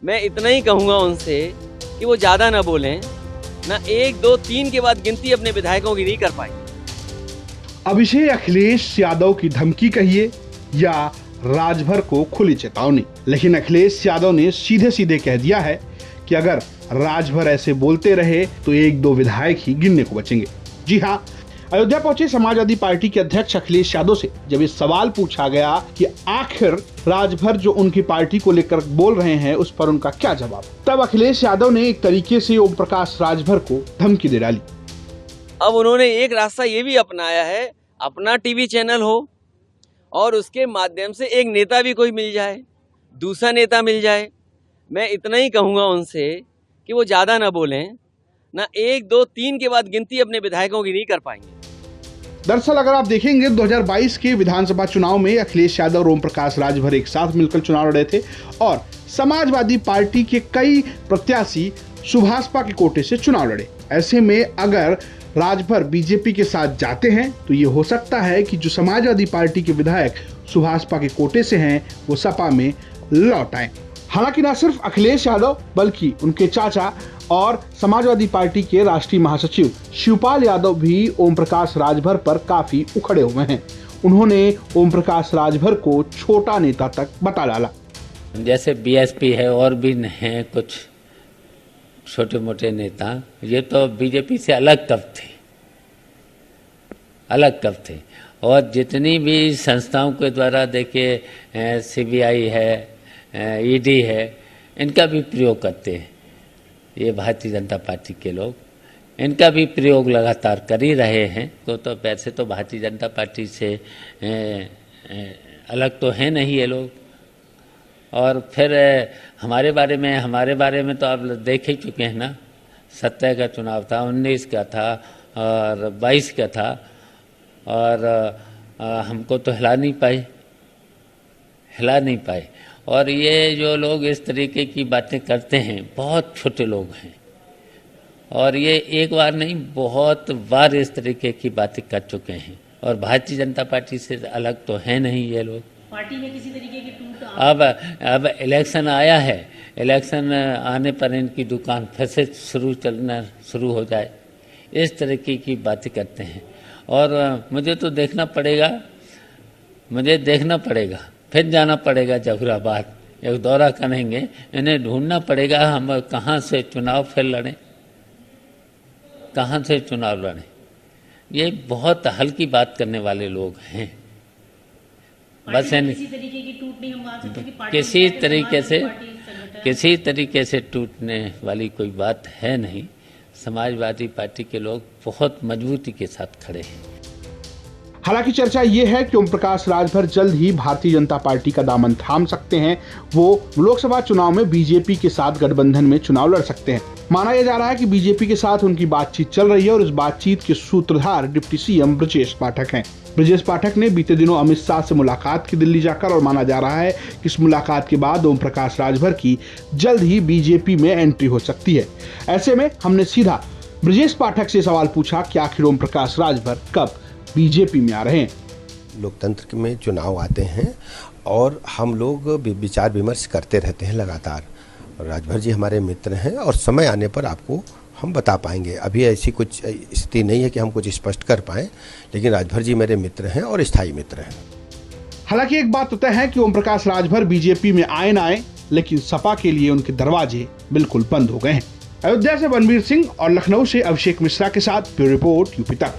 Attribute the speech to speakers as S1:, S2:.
S1: मैं इतना ही कहूँगा उनसे कि वो ज़्यादा ना बोलें, ना 1, 2, 3 के बाद गिनती अपने विधायकों की नहीं कर पाएंगे।
S2: अब इसे अखिलेश यादव की धमकी कहिए या राजभर को खुली चेतावनी, लेकिन अखिलेश यादव ने सीधे सीधे कह दिया है कि अगर राजभर ऐसे बोलते रहे तो 1-2 विधायक ही गिनने को बचेंगे। जी हाँ, अयोध्या पहुंचे समाजवादी पार्टी के अध्यक्ष अखिलेश यादव से जब ये सवाल पूछा गया कि आखिर राजभर जो उनकी पार्टी को लेकर बोल रहे हैं उस पर उनका क्या जवाब, तब अखिलेश यादव ने एक तरीके से ओम प्रकाश राजभर को धमकी दे डाली।
S1: अब उन्होंने एक रास्ता ये भी अपनाया है, अपना टीवी चैनल हो और उसके माध्यम से एक नेता भी कोई मिल जाए, दूसरा नेता मिल जाए। मैं इतना ही कहूँगा उनसे कि वो ज़्यादा ना बोलें, ना 1, 2, 3 के बाद गिनती अपने विधायकों की नहीं कर पाएंगे।
S2: दरअसल अगर आप देखेंगे 2022 के विधानसभा चुनाव में अखिलेश यादव और ओम प्रकाश राजभर एक साथ मिलकर चुनाव लड़े थे और समाजवादी पार्टी के कई प्रत्याशी सुभाषपा के कोटे से चुनाव लड़े। ऐसे में अगर राजभर बीजेपी के साथ जाते हैं तो ये हो सकता है कि जो समाजवादी पार्टी के विधायक सुभाषपा के कोटे से हैं वो सपा में लौट आए। हालांकि न सिर्फ अखिलेश यादव बल्कि उनके चाचा और समाजवादी पार्टी के राष्ट्रीय महासचिव शिवपाल यादव भी ओम प्रकाश राजभर पर काफी उखड़े हुए हैं। उन्होंने ओम प्रकाश राजभर को छोटा नेता तक बता डाला।
S3: जैसे बीएसपी है और भी हैं कुछ छोटे मोटे नेता, ये तो बीजेपी से अलग कब थे और जितनी भी संस्थाओं के द्वारा देखिए सीबीआई है, ईडी है, इनका भी प्रयोग करते हैं ये भारतीय जनता पार्टी के लोग, इनका भी प्रयोग लगातार कर ही रहे हैं। तो वैसे तो भारतीय जनता पार्टी से अलग तो है नहीं ये लोग। और फिर हमारे बारे में तो आप देख ही चुके हैं ना, 17 का चुनाव था, 19 का था और 22 का था और हमको तो हिला नहीं पाए। और ये जो लोग इस तरीके की बातें करते हैं बहुत छोटे लोग हैं और ये एक बार नहीं बहुत बार इस तरीके की बातें कर चुके हैं और भारतीय जनता पार्टी से अलग तो है नहीं ये लोग।
S4: पार्टी में किसी तरीके की टूट
S3: अब इलेक्शन आया है, इलेक्शन आने पर इनकी दुकान फिर से चलना शुरू हो जाए, इस तरीके की बातें करते हैं। और मुझे देखना पड़ेगा, फिर जाना पड़ेगा जफराबाद, एक दौरा करेंगे, इन्हें ढूंढना पड़ेगा हम कहाँ से चुनाव लड़ें। ये बहुत हल्की बात करने वाले लोग हैं। बस
S4: किसी तरीके की टूट नहीं हम मान सकते कि पार्टी
S3: किसी तरीके से टूटने वाली कोई बात है नहीं। समाजवादी पार्टी के लोग बहुत मजबूती के साथ खड़े हैं।
S2: हालांकि चर्चा ये है कि ओम प्रकाश राजभर जल्द ही भारतीय जनता पार्टी का दामन थाम सकते हैं। वो लोकसभा चुनाव में बीजेपी के साथ गठबंधन में चुनाव लड़ सकते हैं। माना यह जा रहा है कि बीजेपी के साथ उनकी बातचीत चल रही है और इस बातचीत के सूत्रधार डिप्टी सीएम ब्रजेश पाठक हैं। ब्रजेश पाठक ने बीते दिनों अमित शाह से मुलाकात की दिल्ली जाकर और माना जा रहा है कि इस मुलाकात के बाद ओम प्रकाश राजभर की जल्द ही बीजेपी में एंट्री हो सकती है। ऐसे में हमने सीधा ब्रजेश पाठक से सवाल पूछा कि आखिर ओम प्रकाश राजभर कब बीजेपी में आ रहे हैं।
S5: लोकतंत्र में चुनाव आते हैं और हम लोग विचार विमर्श करते रहते हैं लगातार। राजभर जी हमारे मित्र हैं और समय आने पर आपको हम बता पाएंगे। अभी ऐसी कुछ स्थिति नहीं है कि हम कुछ स्पष्ट कर पाएं, लेकिन राजभर जी मेरे मित्र हैं और स्थायी मित्र हैं।
S2: हालांकि एक बात तो तय है कि ओम प्रकाश राजभर बीजेपी में आए ना आए, लेकिन सपा के लिए उनके दरवाजे बिल्कुल बंद हो गए हैं। अयोध्या से बनवीर सिंह और लखनऊ से अभिषेक मिश्रा के साथ ब्यूरो रिपोर्ट यूपी तक।